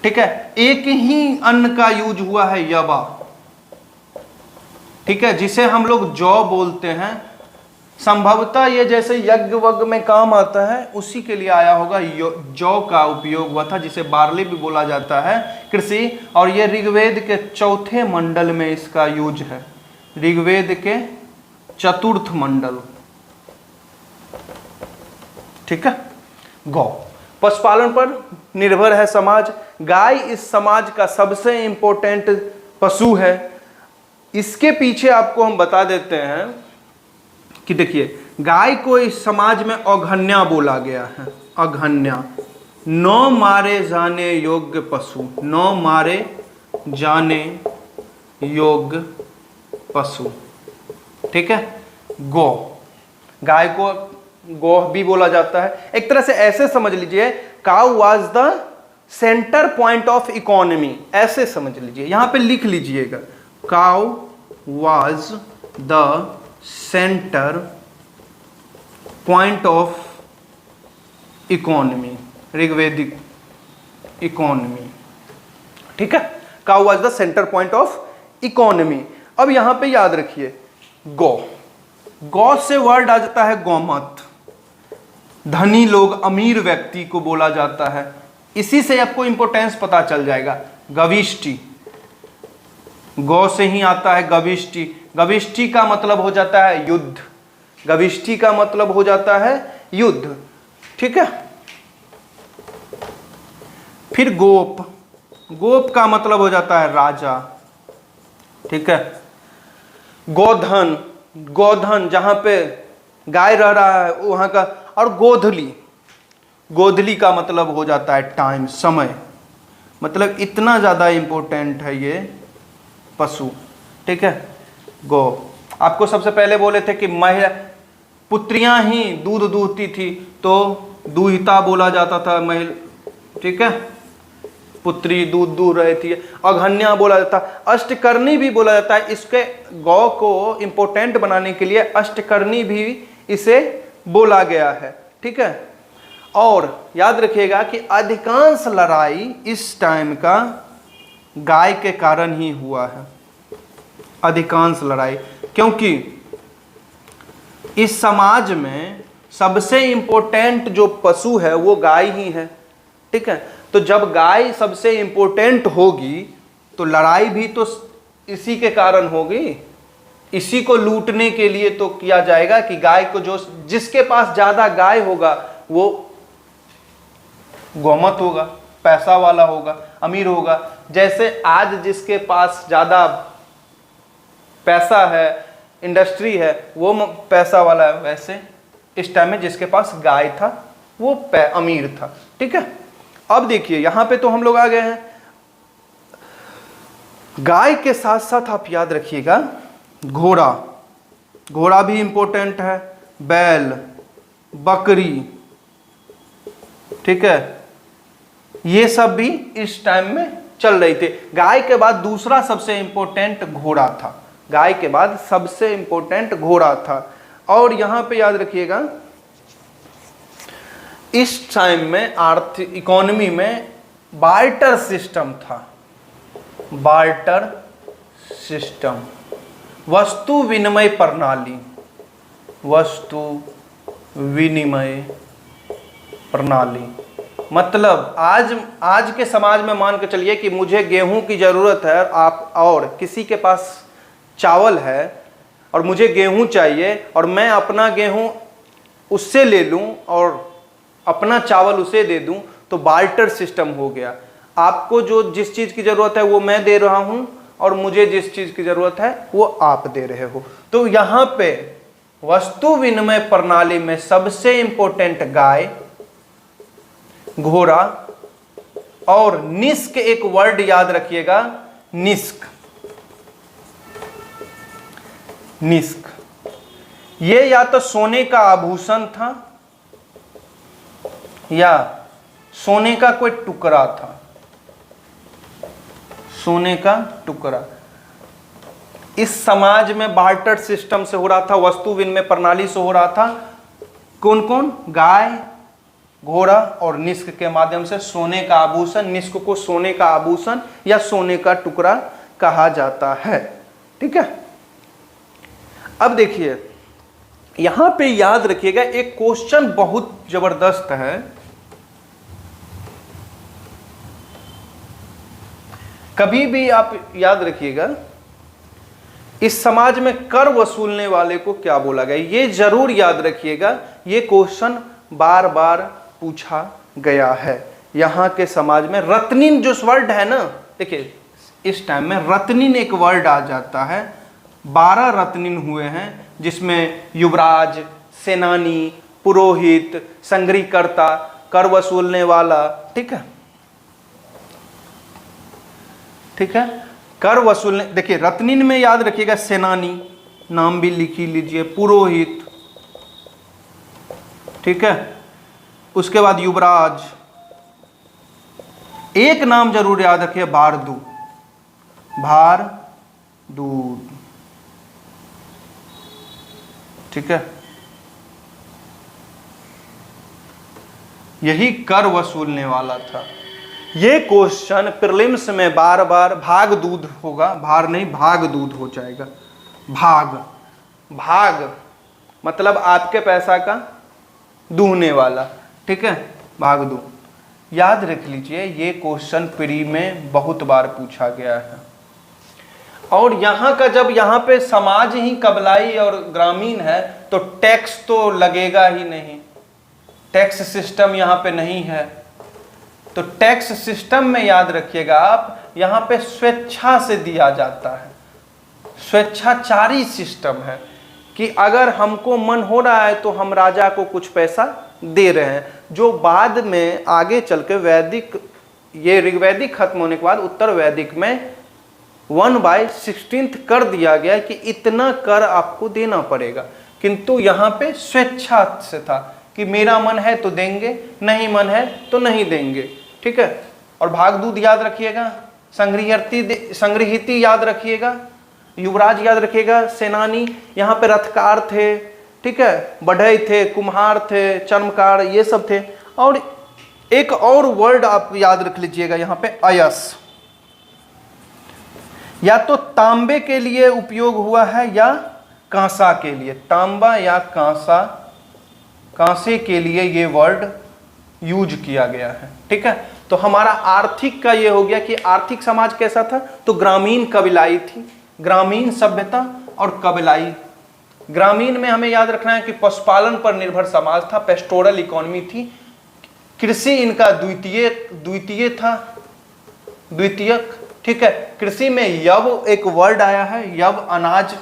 ठीक है, एक ही अन्न का यूज हुआ है, यबा। ठीक है, जिसे हम लोग जौ बोलते हैं, संभवतः ये जैसे यज्ञ वज्ञ में काम आता है उसी के लिए आया होगा, जौ का उपयोग हुआ था, जिसे बार्ली भी बोला जाता है, कृषि। और ये ऋग्वेद के चौथे मंडल में इसका यूज है, ऋग्वेद के चतुर्थ मंडल। ठीक है, गौ, पशुपालन पर निर्भर है समाज। गाय इस समाज का सबसे इंपॉर्टेंट पशु है। इसके पीछे आपको हम बता देते हैं कि देखिए, गाय को इस समाज में अघन्या बोला गया है, अघन्या, नौ मारे जाने योग्य पशु, नौ मारे जाने योग्य पशु। ठीक है, गौ, गाय को गौ भी बोला जाता है। एक तरह से ऐसे समझ लीजिए, cow was the center point of economy, ऐसे समझ लीजिए, यहां पे लिख लीजिएगा, cow was the center point of economy, Rigvedic economy. ठीक है, cow was the center point of economy. अब यहां पे याद रखिए, गौ, गौ से वर्ड आ जाता है गौमत, धनी लोग, अमीर व्यक्ति को बोला जाता है। इसी से आपको इंपॉर्टेंस पता चल जाएगा। गविष्टि, गौ से ही आता है गविष्टि। गविष्टि का मतलब हो जाता है युद्ध, गविष्टि का मतलब हो जाता है युद्ध। ठीक है, फिर गोप, गोप का मतलब हो जाता है राजा। ठीक है, गोधन, गोधन जहां पे गाय रह रहा है वहां का। और गोधली, गोधली का मतलब हो जाता है टाइम, समय। मतलब इतना ज्यादा इंपॉर्टेंट है ये पशु। ठीक है, गौ, आपको सबसे पहले बोले थे कि महिला पुत्रियां ही दूध दूहती थी तो दूहिता बोला जाता था महिला। ठीक है, पुत्री दूध दूह रही थी, अघन्या बोला जाता, अष्टकर्णी भी बोला जाता है। इसके गौ को इंपॉर्टेंट बनाने के लिए अष्टकर्णी भी इसे बोला गया है। ठीक है, और याद रखिएगा कि अधिकांश लड़ाई इस टाइम का गाय के कारण ही हुआ है, अधिकांश लड़ाई, क्योंकि इस समाज में सबसे इंपॉर्टेंट जो पशु है वो गाय ही है। ठीक है, तो जब गाय सबसे इंपॉर्टेंट होगी तो लड़ाई भी तो इसी के कारण होगी। इसी को लूटने के लिए तो किया जाएगा कि गाय को, जो जिसके पास ज्यादा गाय होगा वो गोमत होगा, पैसा वाला होगा, अमीर होगा। जैसे आज जिसके पास ज्यादा पैसा है, इंडस्ट्री है, वो पैसा वाला है, वैसे इस टाइम में जिसके पास गाय था वो अमीर था। ठीक है, अब देखिए यहां पे तो हम लोग आ गए हैं। गाय के साथ साथ आप याद रखिएगा घोड़ा, घोड़ा भी इंपॉर्टेंट है, बैल, बकरी। ठीक है, ये सब भी इस टाइम में चल रही थे। गाय के बाद दूसरा सबसे इंपॉर्टेंट घोड़ा था, गाय के बाद सबसे इंपॉर्टेंट घोड़ा था। और यहां पे याद रखिएगा इस टाइम में आर्थिक इकोनॉमी में बार्टर सिस्टम था, बार्टर सिस्टम, वस्तु विनिमय प्रणाली, वस्तु विनिमय प्रणाली। मतलब आज के समाज में मान के चलिए कि मुझे गेहूं की जरूरत है, आप और किसी के पास चावल है, और मुझे गेहूं चाहिए और मैं अपना गेहूं उससे ले लूं और अपना चावल उसे दे दूं, तो बार्टर सिस्टम हो गया। आपको जो जिस चीज़ की ज़रूरत है वो मैं दे रहा हूं और मुझे जिस चीज़ की ज़रूरत है वो आप दे रहे हो। तो यहाँ पे वस्तु विनिमय प्रणाली में सबसे इंपॉर्टेंट गाय, घोड़ा और निष्क, एक वर्ड याद रखिएगा, निष्क। निष्क ये या तो सोने का आभूषण था या सोने का कोई टुकड़ा था, सोने का टुकड़ा। इस समाज में बार्टर सिस्टम से हो रहा था, वस्तु विनिमय प्रणाली से हो रहा था। कौन कौन? गाय, घोड़ा और निष्क के माध्यम से सोने का आभूषण। निष्क को सोने का आभूषण या सोने का टुकड़ा कहा जाता है। ठीक है, अब देखिए यहां पे याद रखिएगा एक क्वेश्चन बहुत जबरदस्त है। कभी भी आप याद रखिएगा इस समाज में कर वसूलने वाले को क्या बोला गया, ये जरूर याद रखिएगा। ये क्वेश्चन बार बार पूछा गया है। यहाँ के समाज में रत्निन जो वर्ड है ना, देखिए इस टाइम में रत्निन एक वर्ड आ जाता है। 12 रत्निन हुए हैं, जिसमें युवराज, सेनानी, पुरोहित, संग्रहकर्ता, कर वसूलने वाला। ठीक है, ठीक है, कर वसूलने, देखिए रत्निन में याद रखिएगा सेनानी, नाम भी लिखी लीजिए, पुरोहित, ठीक है, उसके बाद युवराज, एक नाम जरूर याद रखिए, भारदू, भारदूत। ठीक है, यही कर वसूलने वाला था। ये क्वेश्चन प्रीलिम्स में बार बार, भाग दूध होगा, भार नहीं भाग दूध हो जाएगा। भाग, भाग मतलब आपके पैसा का दूहने वाला। ठीक है, भाग दू, याद रख लीजिए। ये क्वेश्चन प्री में बहुत बार पूछा गया है। और यहाँ का जब यहाँ पे समाज ही कबलाई और ग्रामीण है तो टैक्स तो लगेगा ही नहीं, टैक्स सिस्टम यहाँ पे नहीं है। तो टैक्स सिस्टम में याद रखिएगा आप, यहाँ पे स्वेच्छा से दिया जाता है, स्वेच्छाचारी सिस्टम है कि अगर हमको मन हो रहा है तो हम राजा को कुछ पैसा दे रहे हैं। जो बाद में आगे चल के वैदिक, ये ऋग्वैदिक खत्म होने के बाद उत्तर वैदिक में 1/16 कर दिया गया कि इतना कर आपको देना पड़ेगा, किंतु यहाँ पे स्वेच्छा से था कि मेरा मन है तो देंगे, नहीं मन है तो नहीं देंगे। ठीक है, और भागदूत याद रखिएगा, संग्रहिती याद रखिएगा, युवराज याद रखिएगा, सेनानी, यहाँ पे रथकार थे। ठीक है, बढ़ई थे, कुम्हार थे, चर्मकार, ये सब थे। और एक और वर्ड आप याद रख लीजिएगा यहाँ पे, अयस, या तो तांबे के लिए उपयोग हुआ है या कांसा के लिए। तांबा या कांसा, कांसे के लिए ये वर्ड यूज किया गया है। ठीक है, तो हमारा आर्थिक का ये हो गया कि आर्थिक समाज कैसा था, तो ग्रामीण कबीलाई थी, ग्रामीण सभ्यता और कबीलाई। ग्रामीण में हमें याद रखना है कि पशुपालन पर निर्भर समाज था, पेस्टोरल इकोनॉमी थी। कृषि इनका द्वितीय था, द्वितीयक। ठीक है, कृषि में यव एक वर्ड आया है, यव अनाज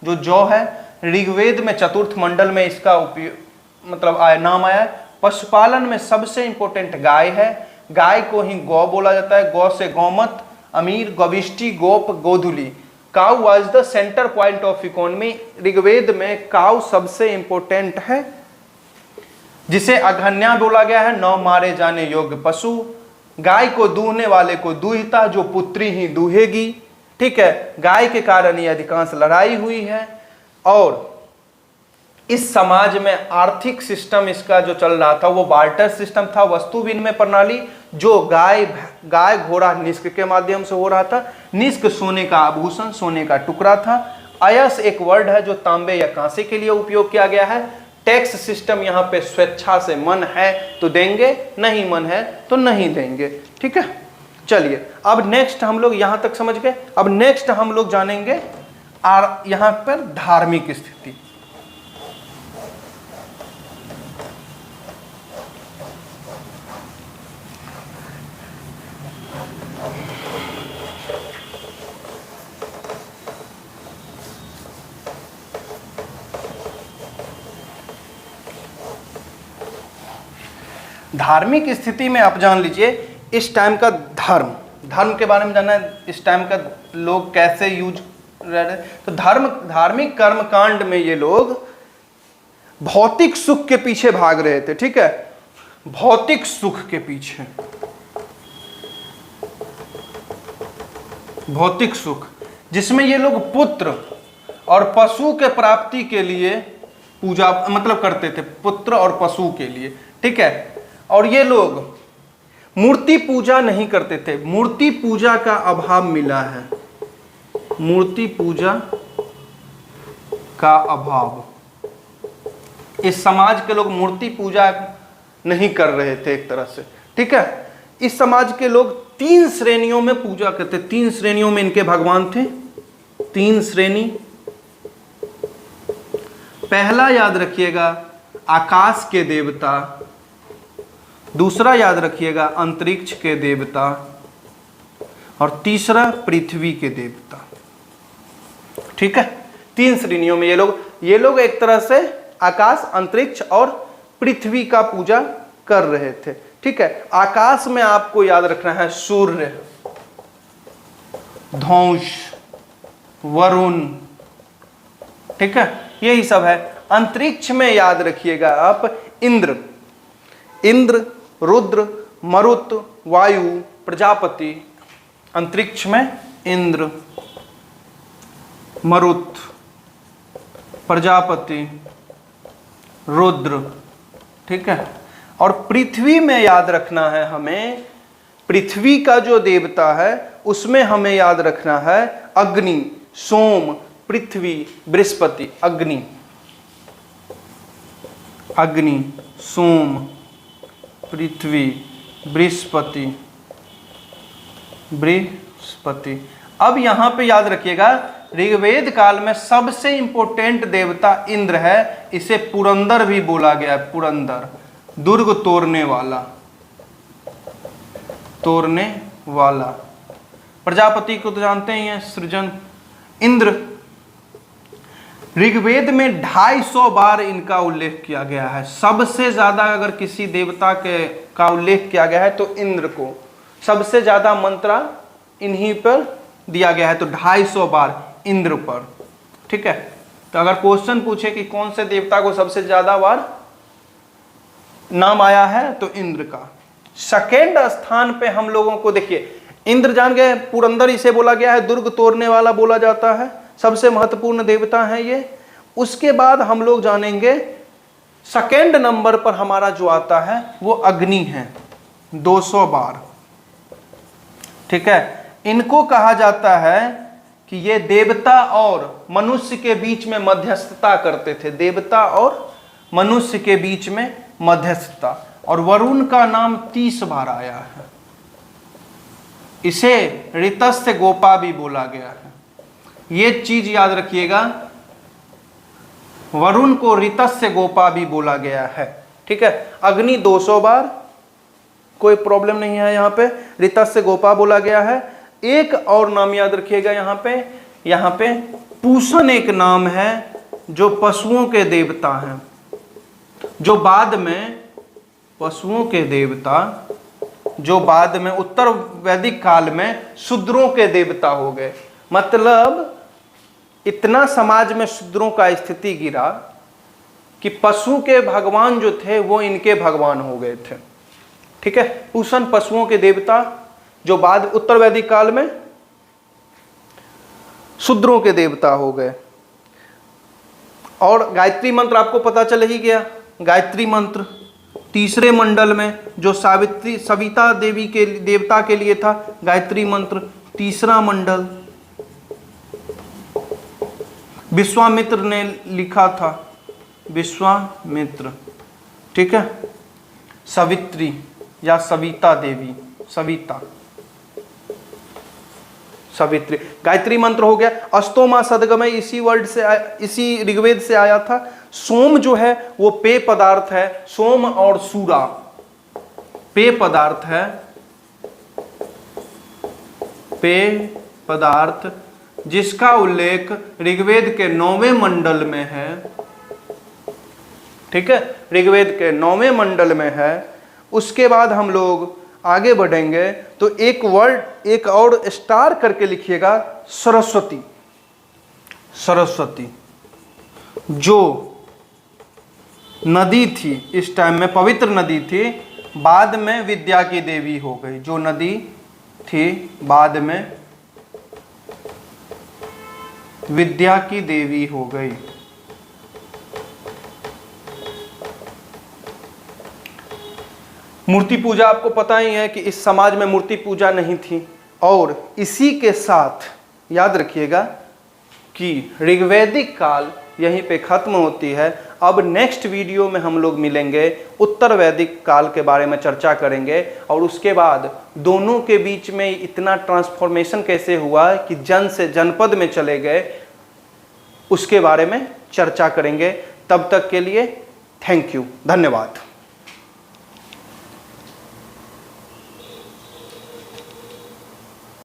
जो जौ है। ऋग्वेद में चतुर्थ मंडल में इसका उपयोग मतलब नाम आया है। पशुपालन में सबसे इंपॉर्टेंट गाय है, गाय को ही गौ बोला जाता है। गौ से गौमत, अमीर, गविष्टि, गोप, गोधुली। Cow was the center point of economy. Rigveda में काउ सबसे इंपॉर्टेंट है, जिसे अघन्या बोला गया है, 9 मारे जाने योग्य पशु। गाय को दूहने वाले को दूहिता, जो पुत्री ही दूहेगी। ठीक है, गाय के कारण ये अधिकांश लड़ाई हुई है। और इस समाज में आर्थिक सिस्टम इसका जो चल रहा था वो बार्टर सिस्टम था, वस्तु विनिमय प्रणाली, जो गाय घोड़ा निष्क के माध्यम से हो रहा था। निष्क सोने का आभूषण, सोने का टुकड़ा था। अयस एक वर्ड है जो तांबे या कांसे के लिए उपयोग किया गया है। टैक्स सिस्टम यहाँ पे स्वेच्छा से, मन है तो देंगे, नहीं मन है तो नहीं देंगे। ठीक है, चलिए अब नेक्स्ट हम लोग यहाँ तक समझ गए। अब नेक्स्ट हम लोग जानेंगे और यहां पर धार्मिक स्थिति। धार्मिक स्थिति में आप जान लीजिए इस टाइम का धर्म के बारे में जानना है, इस टाइम का लोग कैसे यूज रह रहे, तो धार्मिक कर्मकांड में ये लोग भौतिक सुख के पीछे भाग रहे थे। ठीक है, भौतिक सुख के पीछे, भौतिक सुख, जिसमें ये लोग पुत्र और पशु के प्राप्ति के लिए पूजा मतलब करते थे, पुत्र और पशु के लिए। ठीक है, और ये लोग मूर्ति पूजा नहीं करते थे, मूर्ति पूजा का अभाव मिला है, मूर्ति पूजा का अभाव। इस समाज के लोग मूर्ति पूजा नहीं कर रहे थे एक तरह से। ठीक है, इस समाज के लोग 3 श्रेणियों में पूजा करते, 3 श्रेणियों में इनके भगवान थे, 3 श्रेणी। पहला याद रखिएगा आकाश के देवता, दूसरा याद रखिएगा अंतरिक्ष के देवता, और तीसरा पृथ्वी के देवता। ठीक है, 3 श्रेणियों में ये लोग एक तरह से आकाश, अंतरिक्ष और पृथ्वी का पूजा कर रहे थे। ठीक है, आकाश में आपको याद रखना है सूर्य, ध्वंस, वरुण। ठीक है, यही सब है। अंतरिक्ष में याद रखिएगा आप इंद्र, रुद्र, मरुत, वायु, प्रजापति। अंतरिक्ष में इंद्र, मरुत, प्रजापति, रुद्र। ठीक है, और पृथ्वी में याद रखना है हमें, पृथ्वी का जो देवता है उसमें हमें याद रखना है अग्नि, सोम, पृथ्वी, बृहस्पति। अग्नि, सोम, पृथ्वी, बृहस्पति। अब यहां पे याद रखिएगा ऋग्वेद काल में सबसे इंपॉर्टेंट देवता इंद्र है, इसे पुरंदर भी बोला गया है। पुरंदर, दुर्ग तोड़ने वाला। प्रजापति को तो जानते ही हैं, सृजन। इंद्र, ऋग्वेद में 250 बार इनका उल्लेख किया गया है। सबसे ज्यादा अगर किसी देवता का उल्लेख किया गया है तो इंद्र को सबसे ज्यादा मंत्रा इन्हीं पर दिया गया है, तो 250 बार इंद्र पर। ठीक है, तो अगर क्वेश्चन पूछे कि कौन से देवता को सबसे ज्यादा बार नाम आया है तो इंद्र का। सेकेंड स्थान पे हम लोगों को देखिए, इंद्र जान गए, पुरंदर इसे बोला गया है, दुर्ग तोड़ने वाला बोला जाता है, सबसे महत्वपूर्ण देवता है ये। उसके बाद हम लोग जानेंगे सेकेंड नंबर पर हमारा जो आता है वो अग्नि है, 200 बार। ठीक है, इनको कहा जाता है कि ये देवता और मनुष्य के बीच में मध्यस्थता करते थे, देवता और मनुष्य के बीच में मध्यस्थता। और वरुण का नाम 30 बार आया है, इसे ऋतस्य गोपा भी बोला गया है। ये चीज याद रखिएगा, वरुण को ऋतस्य गोपा भी बोला गया है। ठीक है, अग्नि 200 बार, कोई प्रॉब्लम नहीं है। यहाँ पे ऋतस्य गोपा बोला गया है। एक और नाम याद रखिएगा यहाँ पे पूषण एक नाम है जो पशुओं के देवता हैं, जो बाद में पशुओं के देवता, जो बाद में उत्तर वैदिक काल में शूद्रों के देवता हो गए। मतलब इतना समाज में शूद्रों का स्थिति गिरा कि पशु के भगवान जो थे वो इनके भगवान हो गए थे। ठीक है, पूषण पशुओं के देवता, जो बाद उत्तर वैदिक काल में शूद्रों के देवता हो गए। और गायत्री मंत्र आपको पता चल ही गया, गायत्री मंत्र तीसरे मंडल में जो सविता देवी के देवता के लिए था, गायत्री मंत्र तीसरा मंडल विश्वामित्र ने लिखा था, विश्वामित्र। ठीक है, सवित्री या सविता देवी, सावित्री। गायत्री मंत्र हो गया। अस्तोमा सदगमय इसी वर्ड से इसी ऋग्वेद से आया था। सोम जो है वो पेय पदार्थ है। सोम और सूरा पेय पदार्थ है, पेय पदार्थ जिसका उल्लेख ऋग्वेद के 9वें मंडल में है। ठीक है, ऋग्वेद के 9वें मंडल में है। उसके बाद हम लोग आगे बढ़ेंगे तो एक वर्ड एक और स्टार करके लिखिएगा, सरस्वती। सरस्वती जो नदी थी, इस टाइम में पवित्र नदी थी, बाद में विद्या की देवी हो गई। जो नदी थी बाद में विद्या की देवी हो गई। मूर्ति पूजा आपको पता ही है कि इस समाज में मूर्ति पूजा नहीं थी। और इसी के साथ याद रखिएगा कि ऋग्वैदिक काल यहीं पे खत्म होती है। अब नेक्स्ट वीडियो में हम लोग मिलेंगे, उत्तर वैदिक काल के बारे में चर्चा करेंगे और उसके बाद दोनों के बीच में इतना ट्रांसफॉर्मेशन कैसे हुआ कि जन से जनपद में चले गए, उसके बारे में चर्चा करेंगे। तब तक के लिए थैंक यू, धन्यवाद।